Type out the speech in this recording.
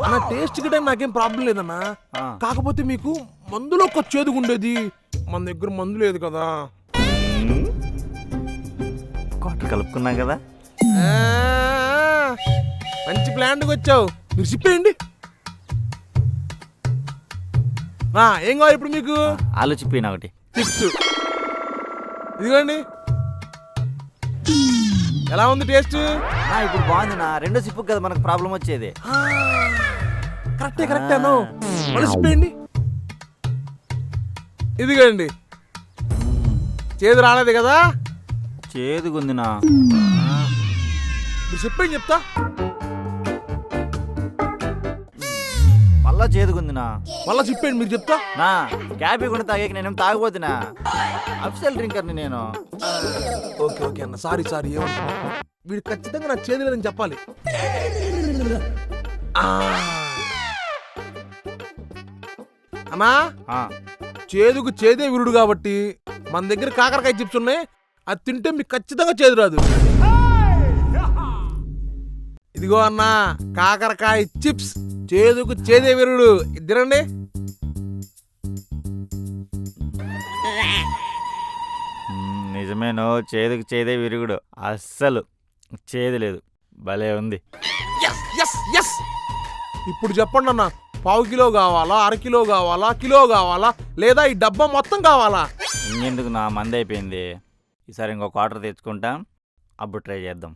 అన్న టేస్ట్ గిట్ట నాకేం ప్రాబ్లం లేదన్నా. కాకపోతే మీకు మందులో ఒక చేదుగుండేది, మన దగ్గర మందు లేదు కదా. కోట కలుపుకున్నాం కదా. మంచి ప్లాంట్కి వచ్చావు. మీరు చెప్పేయండి. ఏం కావాలి ఇప్పుడు మీకు? ఆలు చిప్పిన ఒకటి చిప్స్ ఇదిగోండి. ఎలా ఉంది టేస్ట్? ఇప్పుడు బాగుందినా. రెండో సిప్పు కదా మనకు ప్రాబ్లం వచ్చేది. కరెక్టే అను. మళ్ళీ చెప్పేయండి. ఇదిగోండి. చేదు రాలేదు కదా? చేదుగుందినా. మీరు చెప్పండి చెప్తా. మళ్ళా చేదుగుందినా. మళ్ళా చెప్పండి మీరు చెప్తా. నా క్యాబీ కూడా తాగాక నేనేం తాగబోతున్నా. అఫిషియల్ డ్రింకర్ని నేను. ఓకే అన్న, సారీ ఏమన్నా. వీడు ఖచ్చితంగా నాకు చేదు లేదని చెప్పాలి. అన్నా చేదుకు చేదే విరుడు కాబట్టి మన దగ్గర కాకరకాయ చిప్స్ ఉన్నాయి. అది తింటే మీకు ఖచ్చితంగా చేదు రాదు. ఇదిగో అన్న కాకరకాయ చిప్స్, చేదుకు చేదే విరుడు. ఇద్దరండి. నిజమేనో, చేదుకు చేదే విరుగుడు. అస్సలు చేదు లేదు. భలే ఉంది. ఇప్పుడు చెప్పండి అన్న, పావు కిలో కావాలా, అరకిలో కావాలా, కిలో కావాలా, లేదా ఈ డబ్బా మొత్తం కావాలా? ఇంకెందుకు నా మంది అయిపోయింది. ఈసారి ఇంకో క్వార్టర్ తెచ్చుకుంటాం, అప్పుడు ట్రై చేద్దాం.